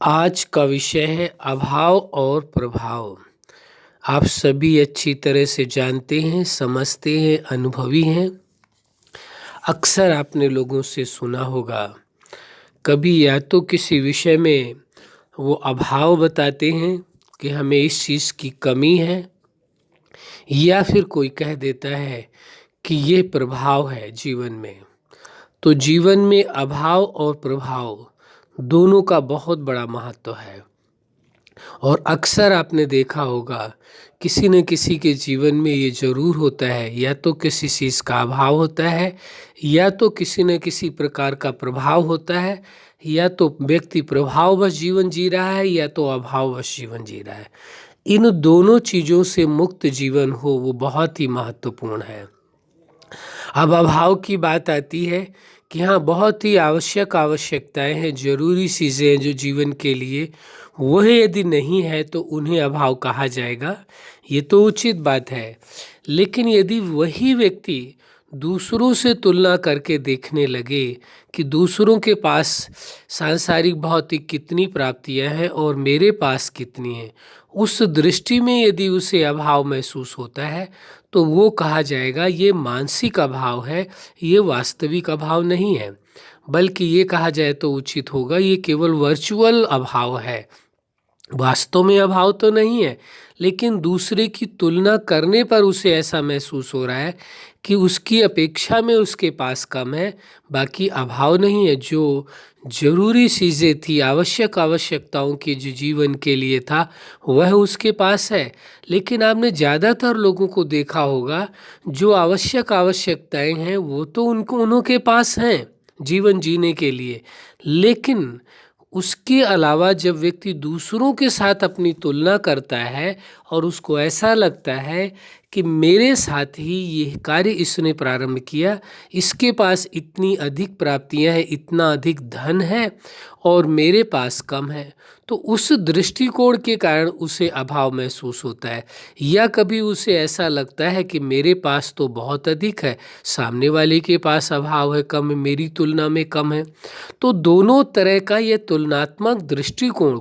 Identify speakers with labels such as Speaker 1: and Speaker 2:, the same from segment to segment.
Speaker 1: आज का विषय है अभाव और प्रभाव। आप सभी अच्छी तरह से जानते हैं, समझते हैं, अनुभवी हैं। अक्सर आपने लोगों से सुना होगा, कभी या तो किसी विषय में वो अभाव बताते हैं कि हमें इस चीज़ की कमी है, या फिर कोई कह देता है कि ये प्रभाव है जीवन में। तो जीवन में अभाव और प्रभाव दोनों का बहुत बड़ा महत्व है। और अक्सर आपने देखा होगा, किसी न किसी के जीवन में ये ज़रूर होता है, या तो किसी चीज़ का अभाव होता है, या तो किसी न किसी प्रकार का प्रभाव होता है, या तो व्यक्ति प्रभाववश जीवन जी रहा है, या तो अभाववश जीवन जी रहा है। इन दोनों चीज़ों से मुक्त जीवन हो, वो बहुत ही महत्वपूर्ण है। अब अभाव की बात आती है कि हाँ, बहुत ही आवश्यकताएं हैं, ज़रूरी चीज़ें हैं जो जीवन के लिए, वह यदि नहीं है तो उन्हें अभाव कहा जाएगा। ये तो उचित बात है। लेकिन यदि वही व्यक्ति दूसरों से तुलना करके देखने लगे कि दूसरों के पास सांसारिक भौतिक कितनी प्राप्तियां हैं और मेरे पास कितनी हैं, उस दृष्टि में यदि उसे अभाव महसूस होता है, तो वो कहा जाएगा ये मानसिक अभाव है, ये वास्तविक अभाव नहीं है। बल्कि ये कहा जाए तो उचित होगा, ये केवल वर्चुअल अभाव है। वास्तव में अभाव तो नहीं है, लेकिन दूसरे की तुलना करने पर उसे ऐसा महसूस हो रहा है कि उसकी अपेक्षा में उसके पास कम है। बाकी अभाव नहीं है। जो जरूरी चीज़ें थी, आवश्यकताओं की, जो जीवन के लिए था, वह उसके पास है। लेकिन आपने ज़्यादातर लोगों को देखा होगा, जो आवश्यकताएं हैं वो तो उन्हों के पास हैं जीवन जीने के लिए। लेकिन उसके अलावा जब व्यक्ति दूसरों के साथ अपनी तुलना करता है और उसको ऐसा लगता है कि मेरे साथ ही ये कार्य इसने प्रारंभ किया, इसके पास इतनी अधिक प्राप्तियां हैं, इतना अधिक धन है और मेरे पास कम है, तो उस दृष्टिकोण के कारण उसे अभाव महसूस होता है। या कभी उसे ऐसा लगता है कि मेरे पास तो बहुत अधिक है, सामने वाले के पास अभाव है, कम है, मेरी तुलना में कम है। तो दोनों तरह का ये तुलनात्मक दृष्टिकोण,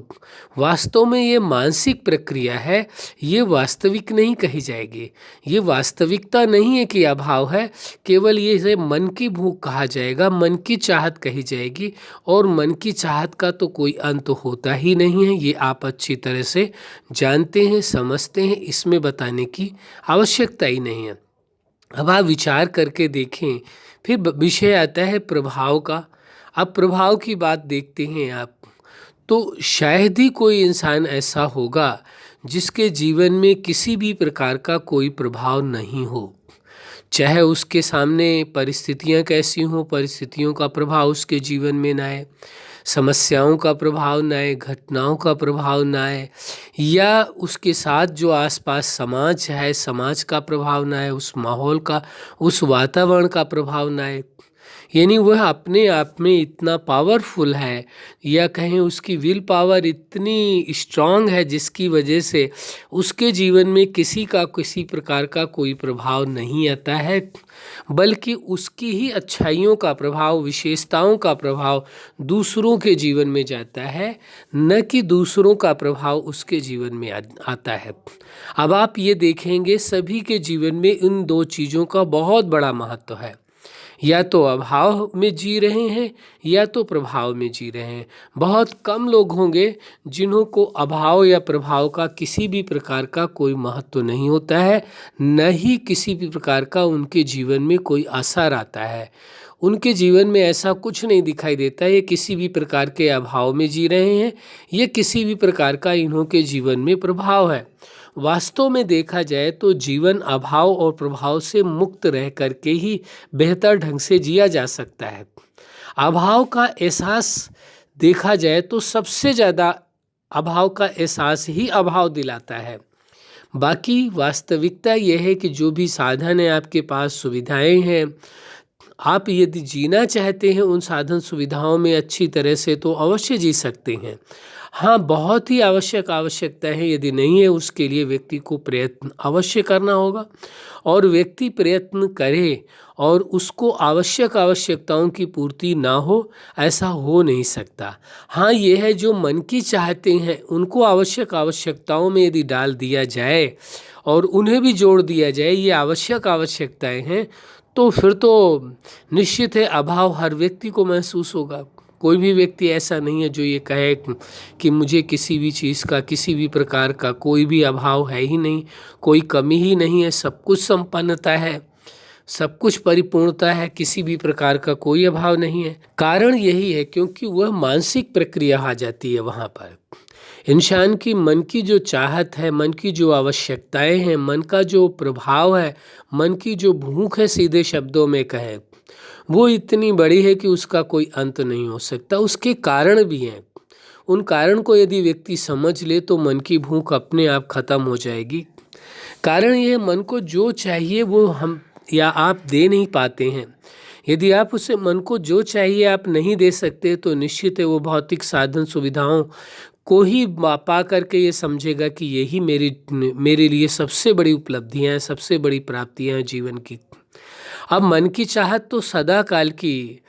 Speaker 1: वास्तव में ये मानसिक प्रक्रिया है, ये वास्तविक नहीं कही जाएगी। ये वास्तविकता नहीं है कि अभाव है, केवल ये इसे मन की भूख कहा जाएगा, मन की चाहत कही जाएगी। और मन की चाहत का तो कोई अंत होता ही नहीं है, ये आप अच्छी तरह से जानते हैं, समझते हैं, इसमें बताने की आवश्यकता ही नहीं है। अब आप विचार करके देखें, फिर विषय आता है प्रभाव का। अब प्रभाव की बात देखते हैं आप, तो शायद ही कोई इंसान ऐसा होगा जिसके जीवन में किसी भी प्रकार का कोई प्रभाव नहीं हो। चाहे उसके सामने परिस्थितियां कैसी हों, परिस्थितियों का प्रभाव उसके जीवन में ना आए, समस्याओं का प्रभाव ना आए, घटनाओं का प्रभाव ना आए, या उसके साथ जो आसपास समाज है, समाज का प्रभाव ना आए, उस माहौल का, उस वातावरण का प्रभाव ना आए। यानी वह अपने आप में इतना पावरफुल है, या कहें उसकी विल पावर इतनी स्ट्रांग है, जिसकी वजह से उसके जीवन में किसी प्रकार का कोई प्रभाव नहीं आता है, बल्कि उसकी ही अच्छाइयों का प्रभाव, विशेषताओं का प्रभाव दूसरों के जीवन में जाता है, न कि दूसरों का प्रभाव उसके जीवन में आता है। अब आप ये देखेंगे, सभी के जीवन में इन दो चीज़ों का बहुत बड़ा महत्व है। या तो अभाव में जी रहे हैं, या तो प्रभाव में जी रहे हैं। बहुत कम लोग होंगे जिन्हों को अभाव या प्रभाव का किसी भी प्रकार का कोई महत्व नहीं होता है, न ही किसी भी प्रकार का उनके जीवन में कोई असर आता है। उनके जीवन में ऐसा कुछ नहीं दिखाई देता, ये किसी भी प्रकार के अभाव में जी रहे हैं, ये किसी भी प्रकार का इन्हों के जीवन में प्रभाव है। वास्तव में देखा जाए तो जीवन अभाव और प्रभाव से मुक्त रह करके ही बेहतर ढंग से जिया जा सकता है। अभाव का एहसास देखा जाए तो सबसे ज़्यादा अभाव का एहसास ही अभाव दिलाता है। बाकी वास्तविकता यह है कि जो भी साधन है आपके पास, सुविधाएं हैं, आप यदि जीना चाहते हैं उन साधन सुविधाओं में अच्छी तरह से, तो अवश्य जी सकते हैं। हाँ, बहुत ही आवश्यकता है, यदि नहीं है उसके लिए व्यक्ति को प्रयत्न अवश्य करना होगा। और व्यक्ति प्रयत्न करे और उसको आवश्यकताओं की पूर्ति ना हो, ऐसा हो नहीं सकता। हाँ, ये है जो मन की चाहते हैं उनको आवश्यकताओं में यदि डाल दिया जाए और उन्हें भी जोड़ दिया जाए, ये आवश्यकताएं हैं, तो फिर तो निश्चित है अभाव हर व्यक्ति को महसूस होगा। कोई भी व्यक्ति ऐसा नहीं है जो ये कहे कि मुझे किसी भी चीज़ का, किसी भी प्रकार का कोई भी अभाव है ही नहीं, कोई कमी ही नहीं है, सब कुछ संपन्नता है, सब कुछ परिपूर्णता है, किसी भी प्रकार का कोई अभाव नहीं है। कारण यही है क्योंकि वह मानसिक प्रक्रिया आ जाती है वहाँ पर। इंसान की मन की जो चाहत है, मन की जो आवश्यकताएं हैं, मन का जो प्रभाव है, मन की जो भूख है, सीधे शब्दों में कहे, वो इतनी बड़ी है कि उसका कोई अंत नहीं हो सकता। उसके कारण भी हैं, उन कारण को यदि व्यक्ति समझ ले तो मन की भूख अपने आप खत्म हो जाएगी। कारण ये मन को जो चाहिए वो हम या आप दे नहीं पाते हैं। यदि आप उसे मन को जो चाहिए आप नहीं दे सकते तो निश्चित है वो भौतिक साधन सुविधाओं को ही पा करके ये समझेगा कि यही मेरे लिए सबसे बड़ी उपलब्धियां हैं, सबसे बड़ी प्राप्तियां हैं जीवन की। अब मन की चाहत तो सदा काल की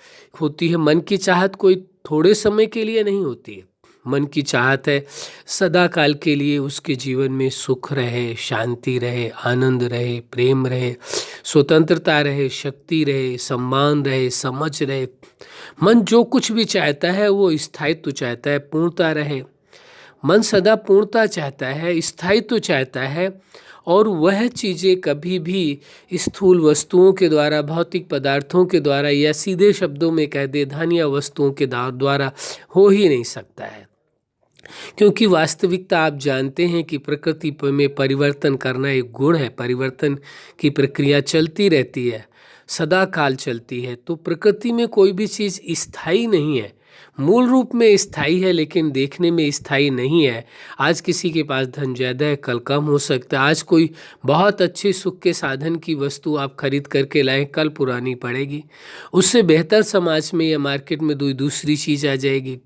Speaker 1: होती है, मन की चाहत कोई थोड़े समय के लिए नहीं होती है। मन की चाहत है सदा काल के लिए, उसके जीवन में सुख रहे, शांति रहे, आनंद रहे, प्रेम रहे, स्वतंत्रता रहे, शक्ति रहे, सम्मान रहे, समझ रहे। मन जो कुछ भी चाहता है वो स्थायित्व चाहता है, पूर्णता रहे। मन सदा पूर्णता चाहता है, स्थायित्व चाहता है, और वह चीज़ें कभी भी स्थूल वस्तुओं के द्वारा, भौतिक पदार्थों के द्वारा, या सीधे शब्दों में कह दे धन या वस्तुओं के द्वारा हो ही नहीं सकता है। क्योंकि वास्तविकता आप जानते हैं कि प्रकृति में परिवर्तन करना एक गुण है, परिवर्तन की प्रक्रिया चलती रहती है, सदा काल चलती है। तो प्रकृति में कोई भी चीज़ स्थायी नहीं है, मूल रूप में स्थायी है लेकिन देखने में स्थायी नहीं है। आज किसी के पास धन ज़्यादा है, कल कम हो सकता है। आज कोई बहुत अच्छे सुख के साधन की वस्तु आप खरीद करके लाएं, कल पुरानी पड़ेगी। उससे बेहतर समाज में या मार्केट में दूसरी चीज़ आ जाएगी,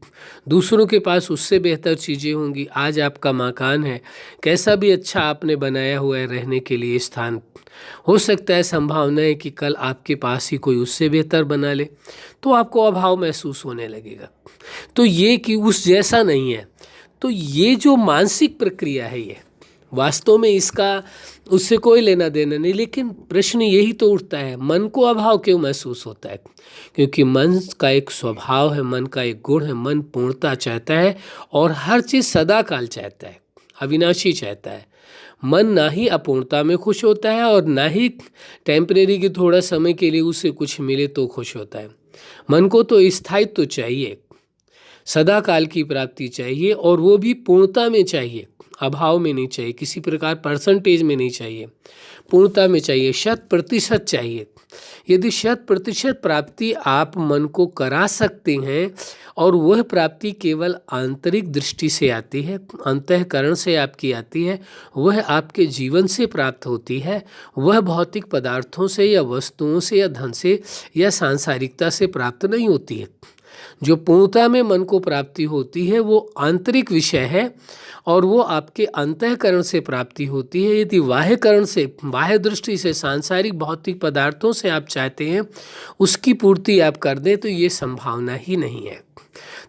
Speaker 1: दूसरों के पास उससे बेहतर चीज़ें होंगी। आज आपका मकान है, कैसा भी अच्छा आपने बनाया हुआ है रहने के लिए स्थान, हो सकता है संभावना है कि कल आपके पास ही कोई उससे बेहतर बना ले, तो आपको अभाव महसूस होने लगेगा। तो ये कि उस जैसा नहीं है। तो ये जो मानसिक प्रक्रिया है, ये वास्तव में इसका उससे कोई लेना देना नहीं। लेकिन प्रश्न यही तो उठता है, मन को अभाव क्यों महसूस होता है? क्योंकि मन का एक स्वभाव है, मन का एक गुण है, मन पूर्णता चाहता है और हर चीज़ सदा काल चाहता है, अविनाशी चाहता है। मन ना ही अपूर्णता में खुश होता है और ना ही टेम्परेरी के थोड़ा समय के लिए उसे कुछ मिले तो खुश होता है। मन को तो स्थायित्व तो चाहिए, सदा काल की प्राप्ति चाहिए, और वो भी पूर्णता में चाहिए, अभाव में नहीं चाहिए, किसी प्रकार परसेंटेज में नहीं चाहिए, पूर्णता में चाहिए, 100% चाहिए। यदि 100% प्राप्ति आप मन को करा सकते हैं और वह प्राप्ति केवल आंतरिक दृष्टि से आती है, अंतःकरण से आपकी आती है, वह आपके जीवन से प्राप्त होती है, वह भौतिक पदार्थों से या वस्तुओं से या धन से या सांसारिकता से प्राप्त नहीं होती है। जो पूर्णता में मन को प्राप्ति होती है वो आंतरिक विषय है और वो आपके अंतःकरण से प्राप्ति होती है। यदि बाह्यकरण से, बाह्य दृष्टि से, सांसारिक भौतिक पदार्थों से आप चाहते हैं उसकी पूर्ति आप कर दें तो ये संभावना ही नहीं है।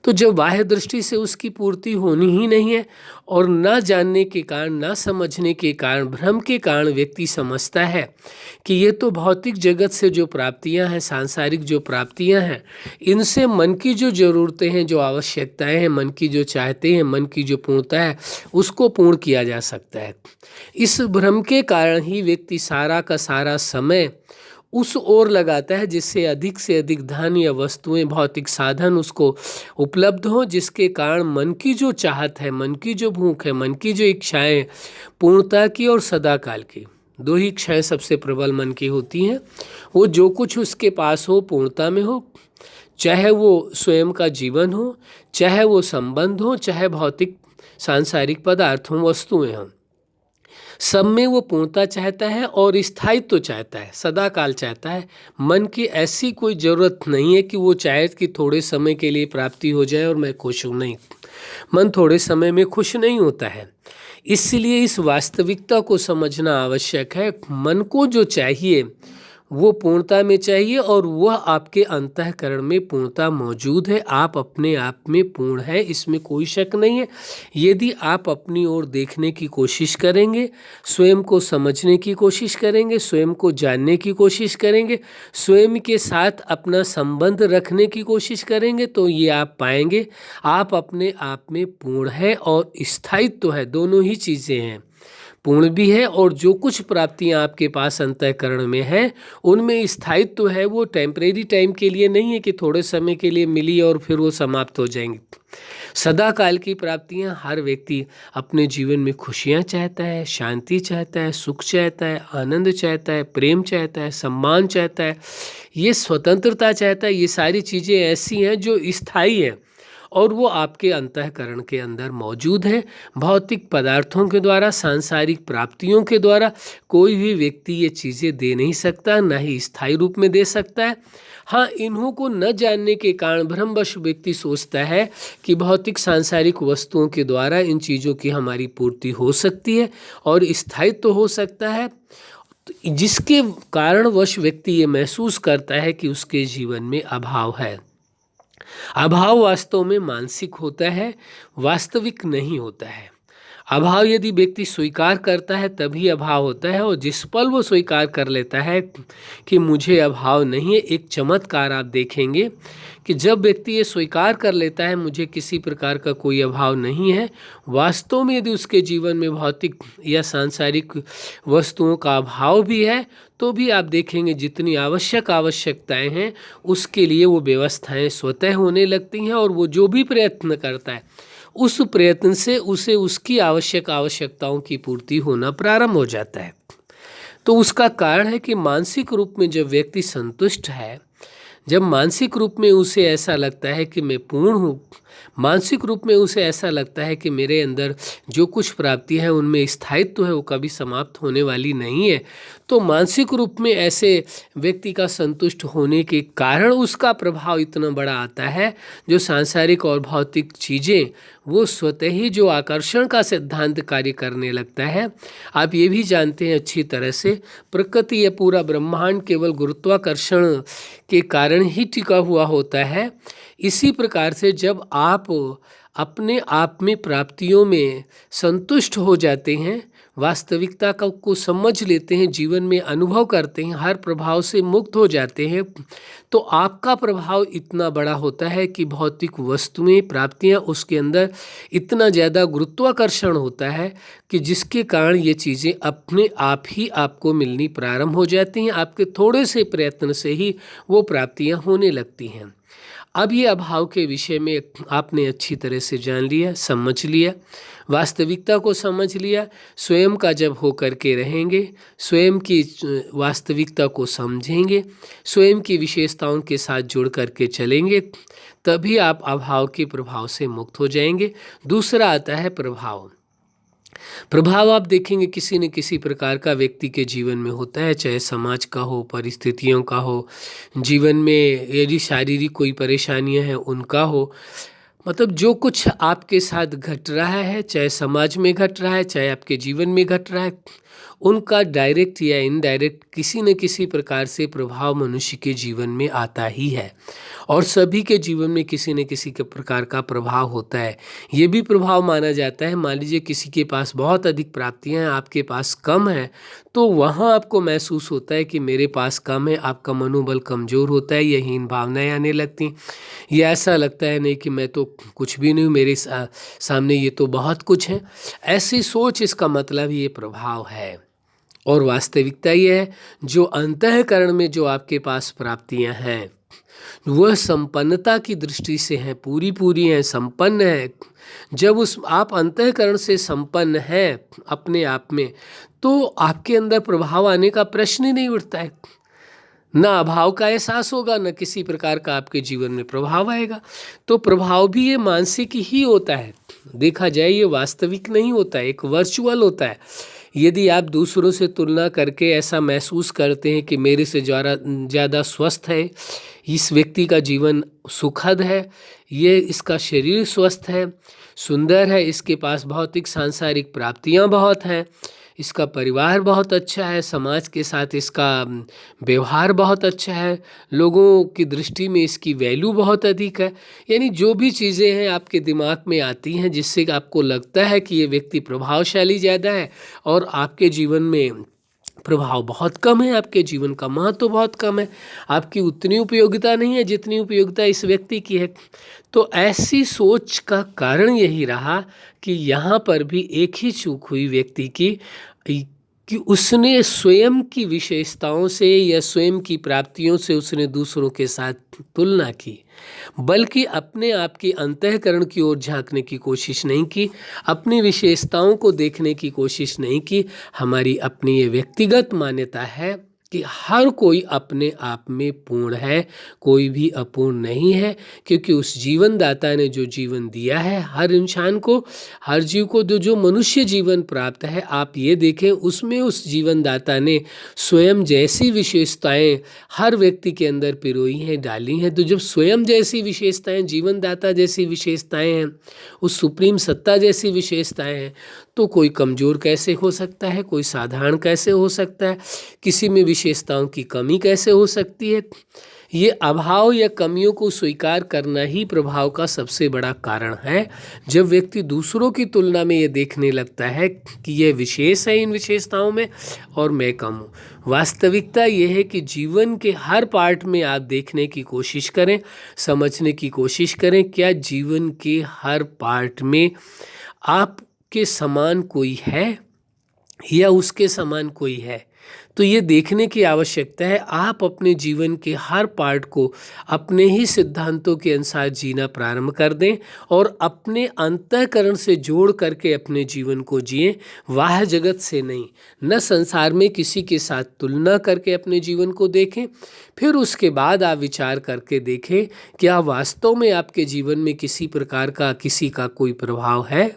Speaker 1: तो जब बाह्य दृष्टि से उसकी पूर्ति होनी ही नहीं है और ना जानने के कारण, ना समझने के कारण, भ्रम के कारण व्यक्ति समझता है कि ये तो भौतिक जगत से जो प्राप्तियां हैं, सांसारिक जो प्राप्तियां हैं, इनसे मन की जो ज़रूरतें हैं, जो आवश्यकताएं हैं, मन की जो चाहते हैं, मन की जो पूर्णता है, उसको पूर्ण किया जा सकता है। इस भ्रम के कारण ही व्यक्ति सारा का सारा समय उस ओर लगाता है जिससे अधिक से अधिक धन या वस्तुएं, भौतिक साधन उसको उपलब्ध हो, जिसके कारण मन की जो चाहत है, मन की जो भूख है, मन की जो इच्छाएं, पूर्णता की और सदाकाल की, दो ही इच्छाएं सबसे प्रबल मन की होती हैं। वो जो कुछ उसके पास हो पूर्णता में हो, चाहे वो स्वयं का जीवन हो, चाहे वो संबंध हो, चाहे भौतिक सांसारिक पदार्थ हों, वस्तुएं हों, सब में वो पूर्णता चाहता है और स्थायित्व चाहता है, सदा काल चाहता है। मन की ऐसी कोई ज़रूरत नहीं है कि वो चाहे कि थोड़े समय के लिए प्राप्ति हो जाए और मैं खुश हूँ, नहीं। मन थोड़े समय में खुश नहीं होता है। इसलिए इस वास्तविकता को समझना आवश्यक है। मन को जो चाहिए वो पूर्णता में चाहिए और वह आपके अंतःकरण में पूर्णता मौजूद है। आप अपने आप में पूर्ण है, इसमें कोई शक नहीं है। यदि आप अपनी ओर देखने की कोशिश करेंगे, स्वयं को समझने की कोशिश करेंगे, स्वयं को जानने की कोशिश करेंगे, स्वयं के साथ अपना संबंध रखने की कोशिश करेंगे, तो ये आप पाएंगे आप अपने आप में पूर्ण है और स्थायित्व है। दोनों ही चीज़ें हैं, पूर्ण भी है और जो कुछ प्राप्तियां आपके पास अंतःकरण में है उनमें स्थायित्व तो है। वो टेम्परेरी टाइम के लिए नहीं है कि थोड़े समय के लिए मिली और फिर वो समाप्त हो जाएंगी। सदा काल की प्राप्तियां, हर व्यक्ति अपने जीवन में खुशियां चाहता है, शांति चाहता है, सुख चाहता है, आनंद चाहता है, प्रेम चाहता है, सम्मान चाहता है, ये स्वतंत्रता चाहता है। ये सारी चीज़ें ऐसी हैं जो स्थायी हैं और वो आपके अंतःकरण के अंदर मौजूद है। भौतिक पदार्थों के द्वारा, सांसारिक प्राप्तियों के द्वारा कोई भी व्यक्ति ये चीज़ें दे नहीं सकता, ना ही स्थायी रूप में दे सकता है। हाँ, इन्हों को न जानने के कारण भ्रमवश व्यक्ति सोचता है कि भौतिक सांसारिक वस्तुओं के द्वारा इन चीज़ों की हमारी पूर्ति हो सकती है और स्थायित्व हो सकता है, जिसके कारणवश व्यक्ति ये महसूस करता है कि उसके जीवन में अभाव है। अभाव वास्तव में मानसिक होता है, वास्तविक नहीं होता है। अभाव यदि व्यक्ति स्वीकार करता है तभी अभाव होता है, और जिस पल वो स्वीकार कर लेता है कि मुझे अभाव नहीं है, एक चमत्कार आप देखेंगे कि जब व्यक्ति ये स्वीकार कर लेता है मुझे किसी प्रकार का कोई अभाव नहीं है, वास्तव में यदि उसके जीवन में भौतिक या सांसारिक वस्तुओं का अभाव भी है तो भी आप देखेंगे जितनी आवश्यकताएं हैं उसके लिए वो व्यवस्थाएं स्वतः होने लगती हैं, और वो जो भी प्रयत्न करता है उस प्रयत्न से उसे उसकी आवश्यकताओं की पूर्ति होना प्रारंभ हो जाता है। तो उसका कारण है कि मानसिक रूप में जब व्यक्ति संतुष्ट है, जब मानसिक रूप में उसे ऐसा लगता है कि मैं पूर्ण हूँ, मानसिक रूप में उसे ऐसा लगता है कि मेरे अंदर जो कुछ प्राप्ति है उनमें स्थायित्व है, वो कभी समाप्त होने वाली नहीं है, तो मानसिक रूप में ऐसे व्यक्ति का संतुष्ट होने के कारण उसका प्रभाव इतना बड़ा आता है। जो सांसारिक और भौतिक चीज़ें वो स्वतः ही जो आकर्षण का सिद्धांत कार्य करने लगता है। आप ये भी जानते हैं अच्छी तरह से, प्रकृति या पूरा ब्रह्मांड केवल गुरुत्वाकर्षण के कारण ही टिका हुआ होता है। इसी प्रकार से जब आप अपने आप में प्राप्तियों में संतुष्ट हो जाते हैं, वास्तविकता को समझ लेते हैं, जीवन में अनुभव करते हैं, हर प्रभाव से मुक्त हो जाते हैं, तो आपका प्रभाव इतना बड़ा होता है कि भौतिक वस्तुएं, प्राप्तियां, उसके अंदर इतना ज़्यादा गुरुत्वाकर्षण होता है कि जिसके कारण ये चीज़ें अपने आप ही आपको मिलनी प्रारंभ हो जाती हैं। आपके थोड़े से प्रयत्न से ही वो प्राप्तियां होने लगती हैं। अब ये अभाव के विषय में आपने अच्छी तरह से जान लिया, समझ लिया, वास्तविकता को समझ लिया। स्वयं का जब हो करके रहेंगे, स्वयं की वास्तविकता को समझेंगे, स्वयं की विशेषताओं के साथ जुड़ करके चलेंगे, तभी आप अभाव के प्रभाव से मुक्त हो जाएंगे। दूसरा आता है प्रभाव। प्रभाव आप देखेंगे किसी न किसी प्रकार का व्यक्ति के जीवन में होता है, चाहे समाज का हो, परिस्थितियों का हो, जीवन में यदि शारीरिक कोई परेशानियां हैं उनका हो, मतलब जो कुछ आपके साथ घट रहा है, चाहे समाज में घट रहा है, चाहे आपके जीवन में घट रहा है, उनका डायरेक्ट या इनडायरेक्ट किसी न किसी प्रकार से प्रभाव मनुष्य के जीवन में आता ही है, और सभी के जीवन में किसी न किसी के प्रकार का प्रभाव होता है। ये भी प्रभाव माना जाता है, मान लीजिए किसी के पास बहुत अधिक प्राप्तियां हैं, आपके पास कम है, तो वहाँ आपको महसूस होता है कि मेरे पास कम है, आपका मनोबल कमज़ोर होता है, यह हीन भावनाएं आने लगती, ये ऐसा लगता है नहीं कि मैं तो कुछ भी नहीं हूँ, मेरे सामने ये तो बहुत कुछ है, ऐसी सोच, इसका मतलब ये प्रभाव है। और वास्तविकता ये है, जो अंतःकरण में जो आपके पास प्राप्तियां हैं वह संपन्नता की दृष्टि से हैं, पूरी हैं, संपन्न है। जब उस आप अंतःकरण से संपन्न हैं अपने आप में, तो आपके अंदर प्रभाव आने का प्रश्न ही नहीं उठता है। ना अभाव का एहसास होगा, न किसी प्रकार का आपके जीवन में प्रभाव आएगा। तो प्रभाव भी ये मानसिक ही होता है, देखा जाए ये वास्तविक नहीं होता है, एक वर्चुअल होता है। यदि आप दूसरों से तुलना करके ऐसा महसूस करते हैं कि मेरे से ज़्यादा स्वस्थ है, इस व्यक्ति का जीवन सुखद है, ये इसका शरीर स्वस्थ है, सुंदर है, इसके पास भौतिक सांसारिक प्राप्तियां बहुत हैं, इसका परिवार बहुत अच्छा है, समाज के साथ इसका व्यवहार बहुत अच्छा है, लोगों की दृष्टि में इसकी वैल्यू बहुत अधिक है, यानी जो भी चीज़ें हैं आपके दिमाग में आती हैं जिससे आपको लगता है कि ये व्यक्ति प्रभावशाली ज़्यादा है और आपके जीवन में प्रभाव बहुत कम है, आपके जीवन का महत्व तो बहुत कम है, आपकी उतनी उपयोगिता नहीं है जितनी उपयोगिता इस व्यक्ति की है। तो ऐसी सोच का कारण यही रहा कि यहाँ पर भी एक ही चूक हुई व्यक्ति की कि उसने स्वयं की विशेषताओं से या स्वयं की प्राप्तियों से उसने दूसरों के साथ तुलना की, बल्कि अपने आप की अंतःकरण की ओर झांकने की कोशिश नहीं की, अपनी विशेषताओं को देखने की कोशिश नहीं की। हमारी अपनी ये व्यक्तिगत मान्यता है कि हर कोई अपने आप में पूर्ण है, कोई भी अपूर्ण नहीं है, क्योंकि उस जीवन दाता ने जो जीवन दिया है हर इंसान को, हर जीव को जो मनुष्य जीवन प्राप्त है, आप ये देखें उसमें उस जीवन दाता ने स्वयं जैसी विशेषताएं हर व्यक्ति के अंदर पिरोई हैं, डाली हैं। तो जब स्वयं जैसी विशेषताएं, जीवन दाता जैसी विशेषताएं हैं, उस सुप्रीम सत्ता जैसी विशेषताएं हैं, तो कोई कमज़ोर कैसे हो सकता है, कोई साधारण कैसे हो सकता है, किसी में विशेषताओं की कमी कैसे हो सकती है। ये अभाव या कमियों को स्वीकार करना ही प्रभाव का सबसे बड़ा कारण है। जब व्यक्ति दूसरों की तुलना में ये देखने लगता है कि ये विशेष है इन विशेषताओं में और मैं कम हूँ। वास्तविकता ये है कि जीवन के हर पार्ट में आप देखने की कोशिश करें, समझने की कोशिश करें, क्या जीवन के हर पार्ट में आपके समान कोई है या उसके समान कोई है। तो ये देखने की आवश्यकता है। आप अपने जीवन के हर पार्ट को अपने ही सिद्धांतों के अनुसार जीना प्रारंभ कर दें और अपने अंतःकरण से जोड़ करके अपने जीवन को जिएं, बाह्य जगत से नहीं। न संसार में किसी के साथ तुलना करके अपने जीवन को देखें, फिर उसके बाद आप विचार करके देखें क्या वास्तव में आपके जीवन में किसी प्रकार का किसी का कोई प्रभाव है।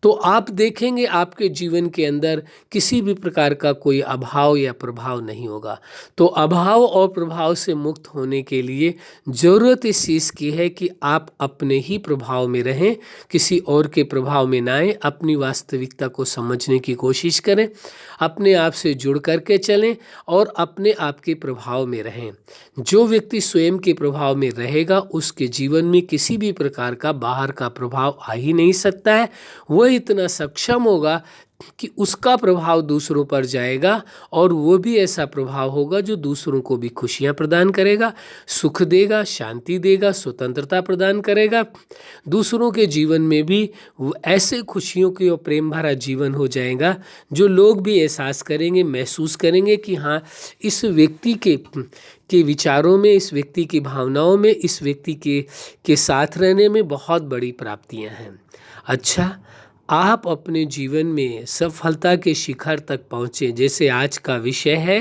Speaker 1: तो आप देखेंगे आपके जीवन के अंदर किसी भी प्रकार का कोई अभाव या प्रभाव नहीं होगा। तो अभाव और प्रभाव से मुक्त होने के लिए ज़रूरत इस चीज़ की है कि आप अपने ही प्रभाव में रहें, किसी और के प्रभाव में ना आएं, अपनी वास्तविकता को समझने की कोशिश करें, अपने आप से जुड़ करके चलें और अपने आप के प्रभाव में रहें। जो व्यक्ति स्वयं के प्रभाव में रहेगा उसके जीवन में किसी भी प्रकार का बाहर का प्रभाव आ ही नहीं सकता है। वो इतना सक्षम होगा कि उसका प्रभाव दूसरों पर जाएगा और वो भी ऐसा प्रभाव होगा जो दूसरों को भी खुशियां प्रदान करेगा, सुख देगा, शांति देगा, स्वतंत्रता प्रदान करेगा। दूसरों के जीवन में भी वो ऐसे खुशियों की और प्रेम भरा जीवन हो जाएगा जो लोग भी एहसास करेंगे, महसूस करेंगे कि हाँ, इस व्यक्ति के विचारों में, इस व्यक्ति की भावनाओं में, इस व्यक्ति के साथ रहने में बहुत बड़ी प्राप्तियां हैं। अच्छा, आप अपने जीवन में सफलता के शिखर तक पहुँचे। जैसे आज का विषय है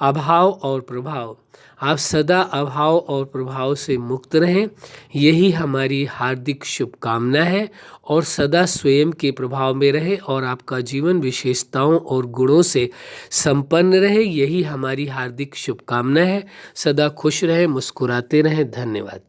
Speaker 1: अभाव और प्रभाव, आप सदा अभाव और प्रभाव से मुक्त रहें, यही हमारी हार्दिक शुभकामना है। और सदा स्वयं के प्रभाव में रहे और आपका जीवन विशेषताओं और गुणों से संपन्न रहे, यही हमारी हार्दिक शुभकामना है। सदा खुश रहें, मुस्कुराते रहें। धन्यवाद।